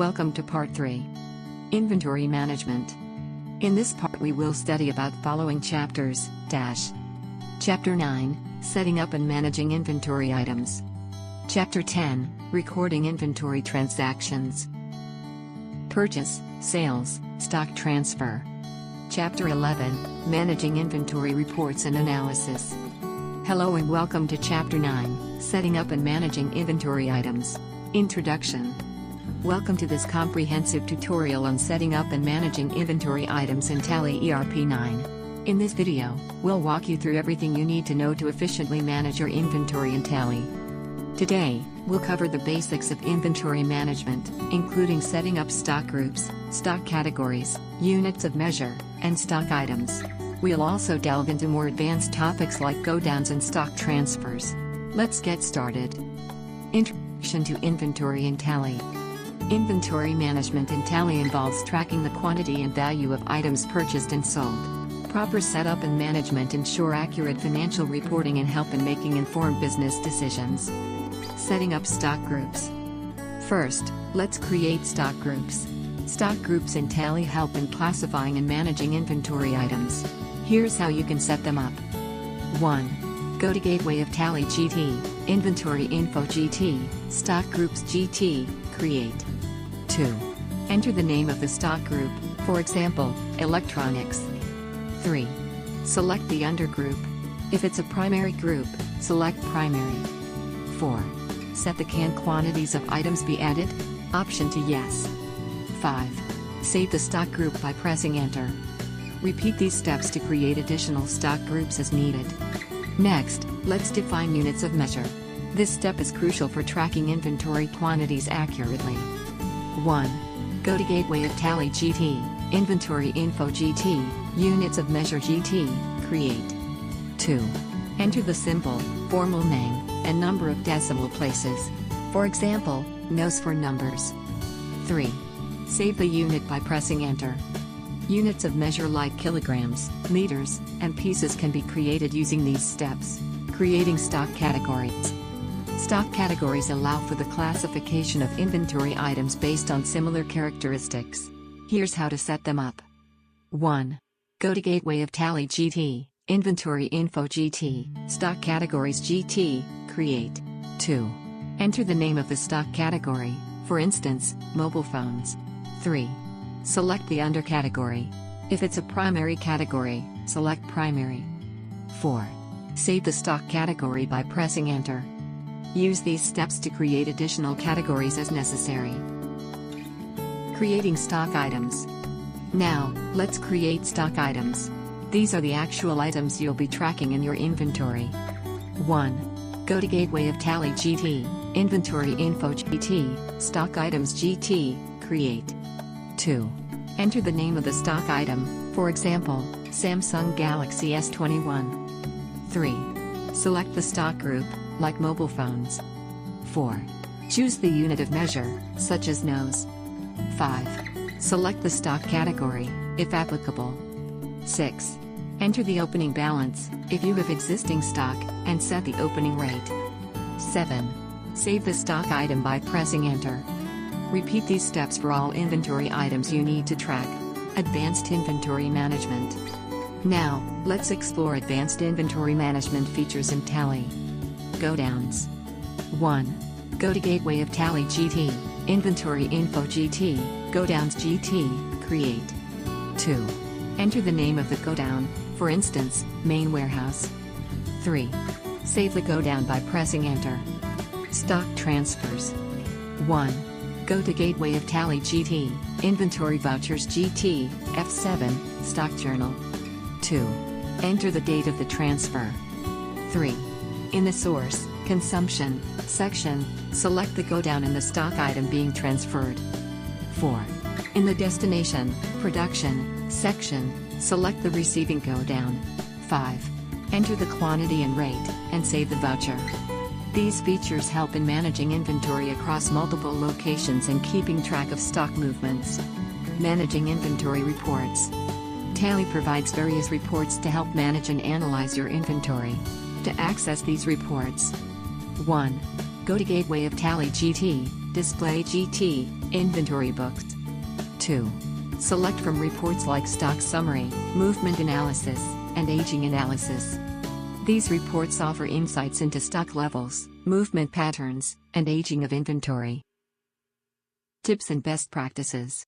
Welcome to Part 3. Inventory Management. In this part we will study about following chapters, Chapter 9, Setting up and Managing Inventory Items. Chapter 10, Recording Inventory Transactions. Purchase, Sales, Stock Transfer. Chapter 11, Managing Inventory Reports and Analysis. Hello and welcome to Chapter 9, Setting up and Managing Inventory Items. Introduction. Welcome to this comprehensive tutorial on setting up and managing inventory items in Tally ERP9. In this video, we'll walk you through everything you need to know to efficiently manage your inventory in Tally. Today, we'll cover the basics of inventory management, including setting up stock groups, stock categories, units of measure, and stock items. We'll also delve into more advanced topics like go-downs and stock transfers. Let's get started. Introduction to Inventory in Tally. Inventory management in Tally involves tracking the quantity and value of items purchased and sold. Proper setup and management ensure accurate financial reporting and help in making informed business decisions. Setting up stock groups. First, let's create stock groups. Stock groups in Tally help in classifying and managing inventory items. Here's how you can set them up. 1. Go to Gateway of Tally GT, Inventory Info GT, Stock Groups GT, Create. 2. Enter the name of the stock group, for example, electronics. 3. Select the undergroup. If it's a primary group, select primary. 4. Set the can quantities of items be added? Option to yes. 5. Save the stock group by pressing enter. Repeat these steps to create additional stock groups as needed. Next, let's define units of measure. This step is crucial for tracking inventory quantities accurately. 1. Go to Gateway of Tally GT, Inventory Info GT, Units of Measure GT, Create. 2. Enter the symbol, formal name, and number of decimal places. For example, nos for numbers. 3. Save the unit by pressing enter. Units of measure like kilograms, liters, and pieces can be created using these steps. Creating stock categories. Stock categories allow for the classification of inventory items based on similar characteristics. Here's how to set them up. 1. Go to Gateway of Tally GT, Inventory Info GT, Stock Categories GT, Create. 2. Enter the name of the stock category, for instance, mobile phones. 3. Select the undercategory. If it's a primary category, select primary. 4. Save the stock category by pressing enter. Use these steps to create additional categories as necessary. Creating stock items. Now, let's create stock items. These are the actual items you'll be tracking in your inventory. 1. Go to Gateway of Tally GT, Inventory Info GT, Stock Items GT, Create. 2. Enter the name of the stock item, for example, Samsung Galaxy S21. 3. Select the stock group, like mobile phones. 4. Choose the unit of measure, such as nos. 5. Select the stock category, if applicable. 6. Enter the opening balance, if you have existing stock, and set the opening rate. 7. Save the stock item by pressing enter. Repeat these steps for all inventory items you need to track. Advanced Inventory Management. Now, let's explore advanced inventory management features in Tally. Go-downs. 1. Go to Gateway of Tally GT, Inventory Info GT, Go-downs GT, Create. 2. Enter the name of the go-down, for instance, Main Warehouse. 3. Save the go-down by pressing enter. Stock transfers. 1. Go to Gateway of Tally GT, Inventory Vouchers GT, F7, Stock Journal. 2. Enter the date of the transfer. 3. In the Source, Consumption, section, select the go-down in the stock item being transferred. 4. In the Destination, Production, section, select the receiving go-down. 5. Enter the quantity and rate, and save the voucher. These features help in managing inventory across multiple locations and keeping track of stock movements. Managing inventory reports. Tally provides various reports to help manage and analyze your inventory. To access these reports. 1. Go to Gateway of Tally GT, Display GT, Inventory books. 2. Select from reports like stock summary, movement analysis, and aging analysis. These reports offer insights into stock levels, movement patterns, and aging of inventory. Tips and best practices.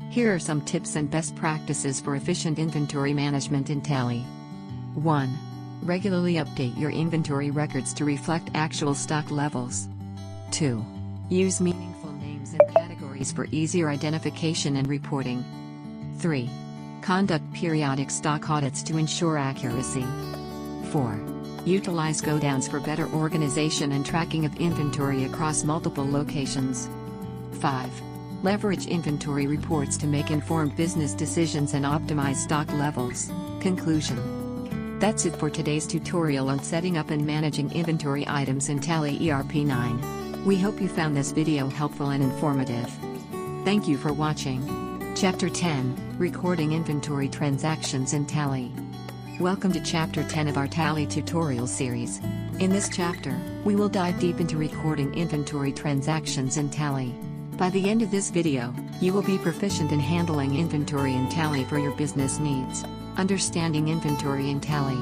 Here are some tips and best practices for efficient inventory management in Tally. 1. Regularly update your inventory records to reflect actual stock levels. 2. Use meaningful names and categories for easier identification and reporting. 3. Conduct periodic stock audits to ensure accuracy. 4. Utilize go-downs for better organization and tracking of inventory across multiple locations. 5. Leverage inventory reports to make informed business decisions and optimize stock levels. Conclusion. That's it for today's tutorial on setting up and managing inventory items in Tally ERP 9. We hope you found this video helpful and informative. Thank you for watching. Chapter 10, Recording Inventory Transactions in Tally. Welcome to Chapter 10 of our Tally tutorial series. In this chapter, we will dive deep into recording inventory transactions in Tally. By the end of this video, you will be proficient in handling inventory in Tally for your business needs. Understanding inventory in Tally.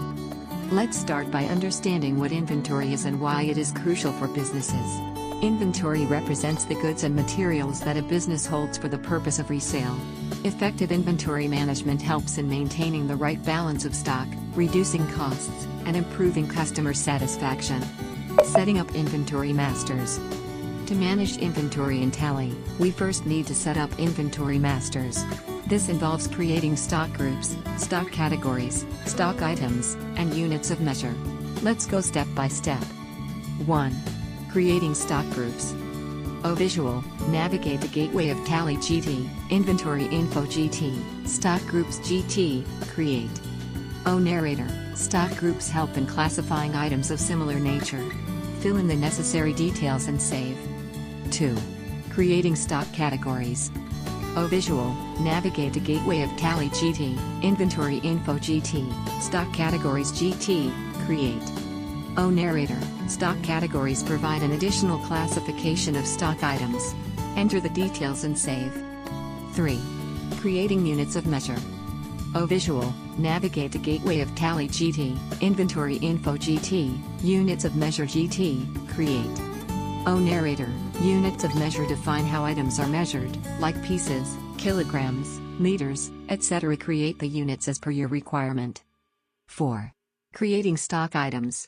Let's start by understanding what inventory is and why it is crucial for businesses. Inventory represents the goods and materials that a business holds for the purpose of resale. Effective inventory management helps in maintaining the right balance of stock, reducing costs, and improving customer satisfaction. Setting up inventory masters. To manage inventory in Tally, we first need to set up inventory masters. This involves creating stock groups, stock categories, stock items, and units of measure. Let's go step by step. 1. Creating stock groups. Visual, navigate the gateway of Tally GT, Inventory Info GT, Stock Groups GT, Create. Narrator, stock groups help in classifying items of similar nature. Fill in the necessary details and save. 2. Creating stock categories. Visual, navigate the gateway of Tally GT, Inventory Info GT, Stock Categories GT, Create. Narrator, stock categories provide an additional classification of stock items. Enter the details and save. 3. Creating units of measure. Visual, navigate the gateway of Tally GT, Inventory Info GT, Units of Measure GT, Create. Narrator, units of measure define how items are measured, like pieces, kilograms, meters, etc. Create the units as per your requirement. 4. Creating stock items.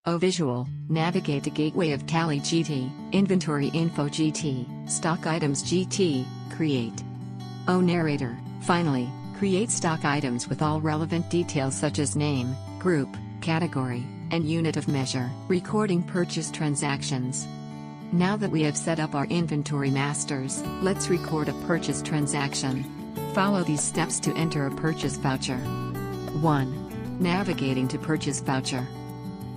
Visual, navigate the gateway of Tally GT, Inventory Info GT, Stock Items GT, Create. Narrator, finally, create stock items with all relevant details such as name, group, category, and unit of measure. Recording purchase transactions. Now that we have set up our inventory masters, let's record a purchase transaction. Follow these steps to enter a purchase voucher. 1. Navigating to purchase voucher.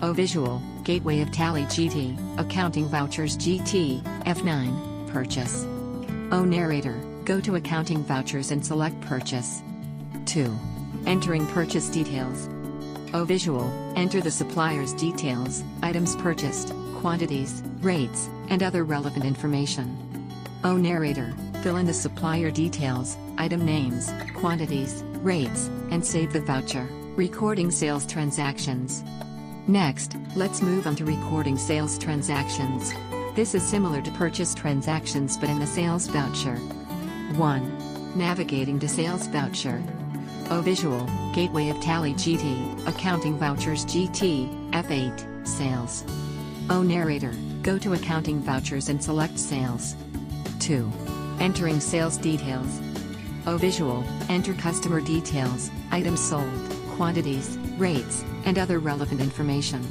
Visual, gateway of Tally GT, Accounting Vouchers GT, F9, Purchase. Narrator, go to Accounting Vouchers and select Purchase. 2. Entering purchase details. Visual, enter the supplier's details, items purchased, quantities, rates, and other relevant information. Narrator, fill in the supplier details, item names, quantities, rates, and save the voucher. Recording sales transactions. Next, let's move on to recording sales transactions. This is similar to purchase transactions but in the sales voucher. 1. Navigating to sales voucher. Visual, gateway of Tally GT, Accounting Vouchers GT, F8, Sales. Narrator, go to Accounting Vouchers and select Sales. 2. Entering sales details. Visual, enter customer details, items sold, quantities, rates, and other relevant information.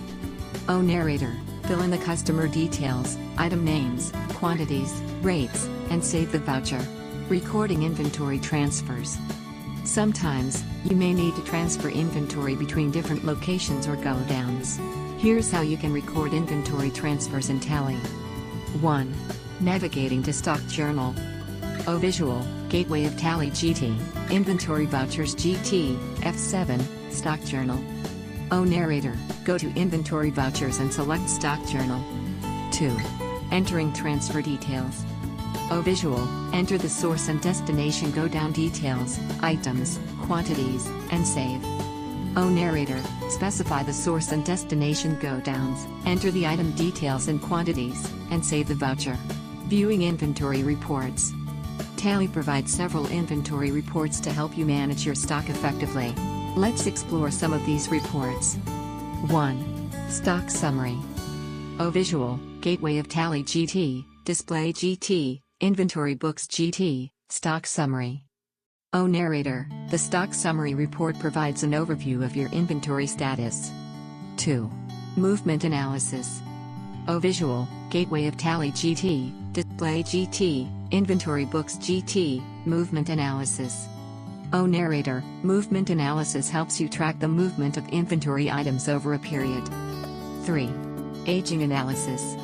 Narrator, fill in the customer details, item names, quantities, rates, and save the voucher. Recording inventory transfers. Sometimes, you may need to transfer inventory between different locations or go-downs. Here's how you can record inventory transfers in Tally. 1. Navigating to Stock Journal. Visual, gateway of Tally GT, Inventory Vouchers GT, F7, Stock Journal. Narrator, go to Inventory Vouchers and select Stock Journal. 2. Entering transfer details. O visual, enter the source and destination go down details, items, quantities, and save. O narrator, specify the source and destination go downs, enter the item details and quantities, and save the voucher. Viewing inventory reports. Tally provides several inventory reports to help you manage your stock effectively. Let's explore some of these reports. 1. Stock Summary. O visual, Gateway of Tally GT, Display GT, Inventory Books GT, Stock Summary. O narrator, the Stock Summary report provides an overview of your inventory status. 2. Movement Analysis. O visual, Gateway of Tally GT, Display GT, Inventory Books GT, Movement Analysis. O narrator, Movement Analysis helps you track the movement of inventory items over a period. 3. Aging Analysis.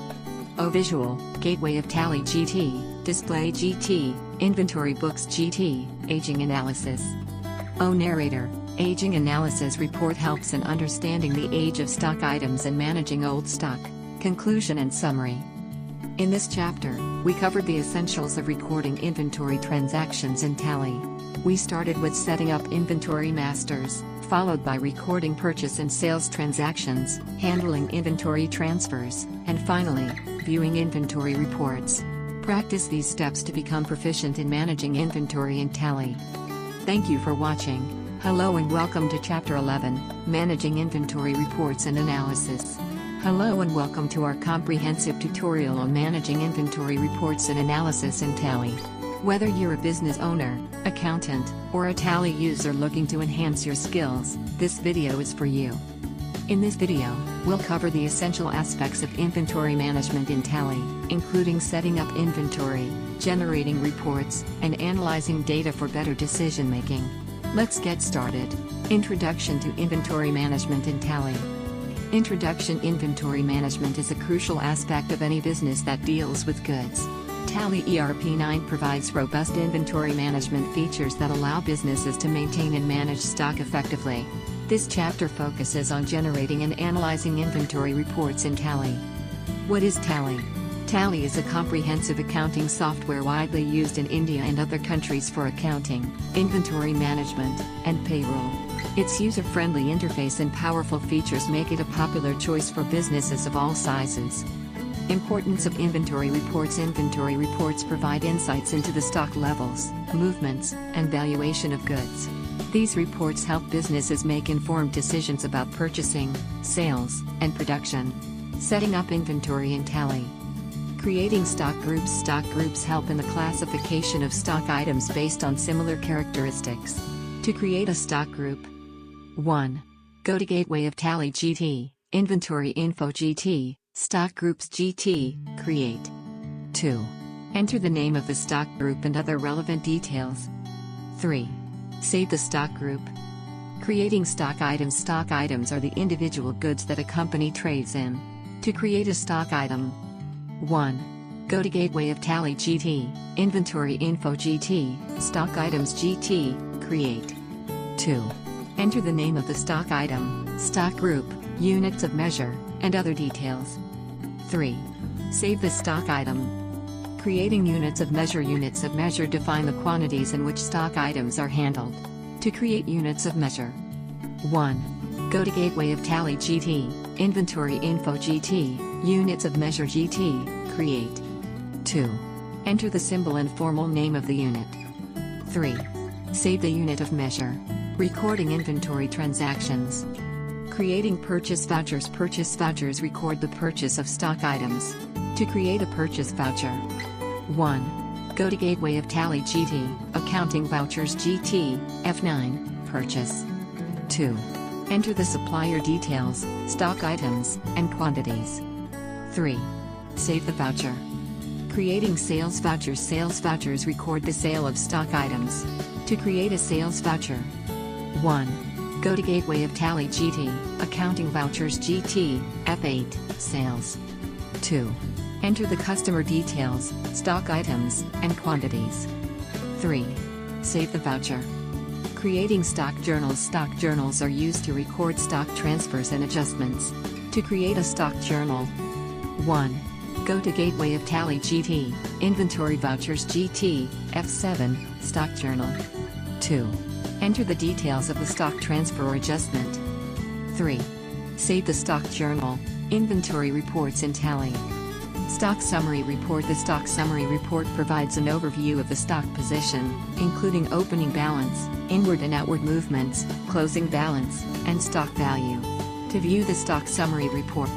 O visual, Gateway of Tally GT, Display GT, Inventory Books GT, Aging Analysis. O narrator, Aging Analysis report helps in understanding the age of stock items and managing old stock. Conclusion and summary. In this chapter, we covered the essentials of recording inventory transactions in Tally. We started with setting up inventory masters, followed by recording purchase and sales transactions, handling inventory transfers, and finally, viewing inventory reports. Practice these steps to become proficient in managing inventory in Tally. Thank you for watching. Hello and welcome to Chapter 11, Managing Inventory Reports and Analysis. Hello and welcome to our comprehensive tutorial on managing inventory reports and analysis in Tally. Whether you're a business owner, accountant, or a Tally user looking to enhance your skills, this video is for you. In this video, we'll cover the essential aspects of inventory management in Tally, including setting up inventory, generating reports, and analyzing data for better decision-making. Let's get started. Introduction to Inventory Management in Tally. Introduction. Inventory management is a crucial aspect of any business that deals with goods. Tally ERP9 provides robust inventory management features that allow businesses to maintain and manage stock effectively. This chapter focuses on generating and analyzing inventory reports in Tally. What is Tally? Tally is a comprehensive accounting software widely used in India and other countries for accounting, inventory management, and payroll. Its user-friendly interface and powerful features make it a popular choice for businesses of all sizes. Importance of inventory reports. Inventory reports provide insights into the stock levels, movements, and valuation of goods. These reports help businesses make informed decisions about purchasing, sales, and production. Setting up inventory in Tally. Creating stock groups. Stock groups help in the classification of stock items based on similar characteristics. To create a stock group: 1. Go to Gateway of Tally GT, Inventory Info GT, Stock Groups GT, Create. 2. Enter the name of the stock group and other relevant details. 3. Save the stock group. Creating stock items. Stock items are the individual goods that a company trades in. To create a stock item: 1. Go to Gateway of Tally GT, Inventory Info GT, Stock Items GT, Create. 2. Enter the name of the stock item, stock group, units of measure, and other details. 3. Save the stock item. Creating units of measure. Units of measure define the quantities in which stock items are handled. To create units of measure: 1. Go to Gateway of Tally GT, Inventory Info GT, Units of Measure GT, Create. 2. Enter the symbol and formal name of the unit. 3. Save the unit of measure. Recording inventory transactions. Creating purchase vouchers. Purchase vouchers record the purchase of stock items. To create a purchase voucher: 1. Go to Gateway of Tally GT, Accounting Vouchers GT, F9, Purchase. 2. Enter the supplier details, stock items, and quantities. 3. Save the voucher. Creating sales vouchers. Sales vouchers record the sale of stock items. To create a sales voucher: 1. Go to Gateway of Tally GT, Accounting Vouchers GT, F8, Sales. 2. Enter the customer details, stock items, and quantities. 3. Save the voucher. Creating stock journals. Stock journals are used to record stock transfers and adjustments. To create a stock journal: 1. Go to Gateway of Tally GT, Inventory Vouchers GT, F7, Stock Journal. 2. Enter the details of the stock transfer or adjustment. 3. Save the stock journal, Inventory Reports in Tally. Stock Summary Report. The Stock Summary Report provides an overview of the stock position, including opening balance, inward and outward movements, closing balance, and stock value. To view the Stock Summary Report,